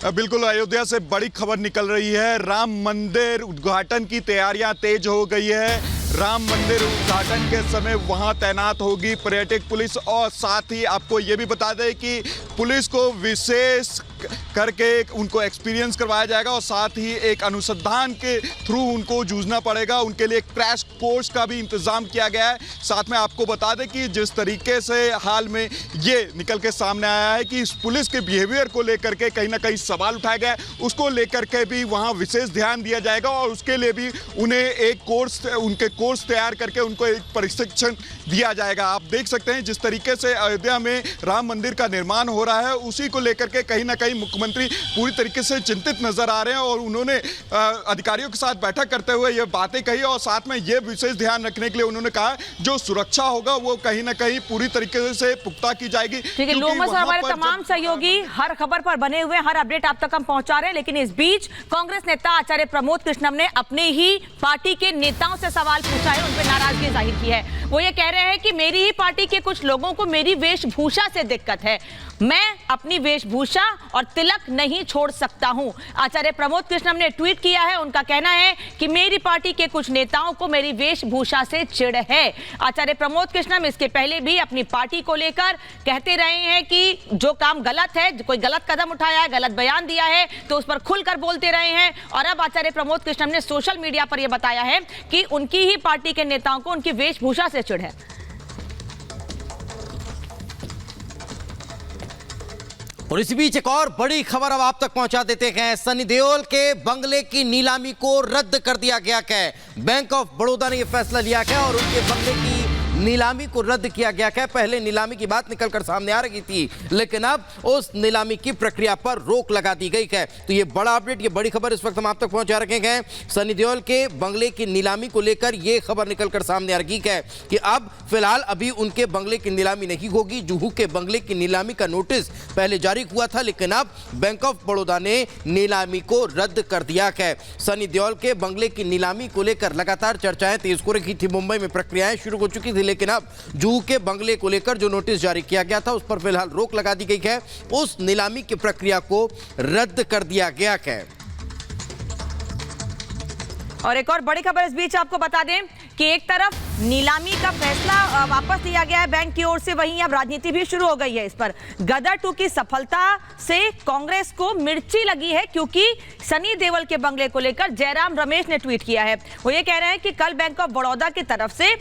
बिल्कुल, अयोध्या से बड़ी खबर निकल रही है। राम मंदिर उद्घाटन की तैयारियां तेज हो गई है। राम मंदिर उद्घाटन के समय वहां तैनात होगी पर्यटक पुलिस, और साथ ही आपको ये भी बता दें कि पुलिस को विशेष करके उनको एक्सपीरियंस करवाया जाएगा और साथ ही एक अनुसंधान के थ्रू उनको जूझना पड़ेगा। उनके लिए एक क्रैश कोर्स का भी इंतजाम किया गया है। साथ में आपको बता दें कि जिस तरीके से हाल में ये निकल के सामने आया है कि इस पुलिस के बिहेवियर को लेकर के कहीं ना कहीं सवाल उठाया गया है, उसको लेकर के भी वहाँ विशेष ध्यान दिया जाएगा और उसके लिए भी उन्हें एक कोर्स तैयार करके उनको एक प्रशिक्षण दिया जाएगा। आप देख सकते हैं जिस तरीके से अयोध्या में राम मंदिर का निर्माण हो रहा है, उसी को लेकर के कहीं ना कहीं मुख्यमंत्री पूरी तरीके से चिंतित नजर आ रहे हैं और उन्होंने अधिकारियों के साथ बैठक करते हुए ये बातें कही और साथ में ये विशेष ध्यान रखने के लिए उन्होंने कहा जो सुरक्षा होगा वो कहीं ना कहीं पूरी तरीके से पुख्ता की जाएगी। ठीक है, लोमस और हमारे तमाम सहयोगी हर खबर पर बने हुए, हर अपडेट आप तक हम पहुंचा रहे हैं। लेकिन इस बीच कांग्रेस नेता आचार्य प्रमोद कृष्णम ने अपने ही पार्टी के नेताओं से सवाल पूछा है, उन पर नाराजगी जाहिर की है। वो ये कह रहे हैं कि मेरी ही पार्टी के कुछ लोगों को मेरी वेशभूषा से दिक्कत है, मैं अपनी वेशभूषा और तिलक नहीं छोड़ सकता हूं। आचार्य प्रमोद कृष्णम ने ट्वीट किया है, उनका कहना है कि मेरी पार्टी के कुछ नेताओं को मेरी वेशभूषा से चिढ़ है। आचार्य प्रमोद कृष्णम इसके पहले भी अपनी पार्टी को लेकर कहते रहे हैं कि जो काम गलत है, कोई गलत कदम उठाया है, गलत बयान दिया है तो उस पर खुलकर बोलते रहे हैं। और अब आचार्य प्रमोद कृष्णम ने सोशल मीडिया पर यह बताया है कि उनकी ही पार्टी के नेताओं को उनकी वेशभूषा से चिढ़ है। और इसी बीच एक और बड़ी खबर अब आप तक पहुंचा देते हैं। सनी देओल के बंगले की नीलामी को रद्द कर दिया गया है। बैंक ऑफ बड़ौदा ने यह फैसला लिया है और उनके बंगले की नीलामी को रद्द किया गया है। पहले नीलामी की बात निकलकर सामने आ रही थी, लेकिन अब उस नीलामी की प्रक्रिया पर रोक लगा दी गई है। तो ये बड़ा अपडेट, ये बड़ी खबर इस वक्त हम आप तक पहुंचा रखे हैं। सनी देओल के बंगले की नीलामी को लेकर यह खबर निकलकर सामने आ रही है कि अब फिलहाल अभी उनके बंगले की नीलामी नहीं होगी। जुहू के बंगले की नीलामी का नोटिस पहले जारी हुआ था, लेकिन अब बैंक ऑफ बड़ौदा ने नीलामी को रद्द कर दिया है। सनी देओल के बंगले की नीलामी को लेकर लगातार चर्चाएं तेज हो रही थी। मुंबई में प्रक्रियाएं शुरू हो चुकी थी, लेकिन अब जुहू के बंगले को लेकर जो नोटिस जारी किया गया था उस पर फिलहाल रोक लगा दी गई है। उस नीलामी की प्रक्रिया को रद्द कर दिया गया है। और एक और बड़ी खबर इस बीच आपको बता दें कि एक तरफ नीलामी का फैसला वापस लिया गया है बैंक की ओर से, वहीं अब राजनीति भी शुरू हो गई है इस पर। गदर 2 की सफलता से कांग्रेस को मिर्ची लगी है, क्योंकि सनी देओल के बंगले को लेकर जयराम रमेश ने ट्वीट किया है। वो ये कह रहे हैं कि कल बैंक ऑफ बड़ौदा की तरफ से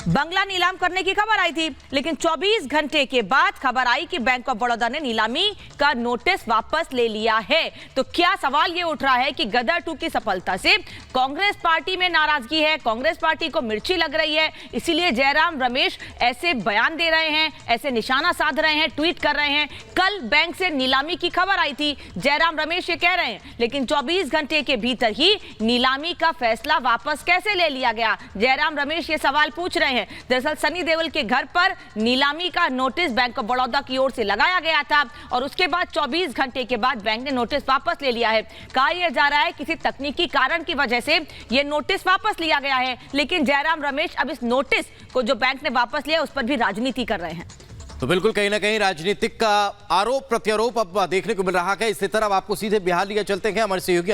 बंगला नीलाम करने की खबर आई थी, लेकिन 24 घंटे के बाद खबर आई कि बैंक ऑफ बड़ौदा ने नीलामी का नोटिस वापस ले लिया है। तो क्या सवाल ये उठ रहा है कि गदर 2 की सफलता से कांग्रेस पार्टी में नाराजगी है, कांग्रेस पार्टी को मिर्ची लग रही है, इसीलिए जयराम रमेश ऐसे बयान दे रहे हैं, ऐसे निशाना साध रहे हैं, ट्वीट कर रहे हैं। कल बैंक से नीलामी की खबर आई थी, जयराम रमेश ये कह रहे हैं, लेकिन 24 घंटे के भीतर ही नीलामी का फैसला वापस कैसे ले लिया गया? जयराम रमेश ये सवाल पूछ रहे हैं। दरअसल सनी देओल के घर पर नीलामी का नोटिस बैंक ऑफ बड़ौदा की ओर से लगाया गया था और उसके बाद 24 घंटे के बाद बैंक ने नोटिस वापस ले लिया है। कहा यह जा रहा है किसी तकनीकी कारण की वजह से यह नोटिस वापस लिया गया है, लेकिन जयराम रमेश अब इस नोटिस को जो बैंक ने वापस लिया उस पर भी राजनीति कर रहे हैं। तो बिल्कुल कहीं ना कहीं राजनीतिक का आरोप प्रत्यारोप अब देखने को मिल रहा है। इसी तरह आपको सीधे बिहार लिया चलते हैं। हमारे सहयोगी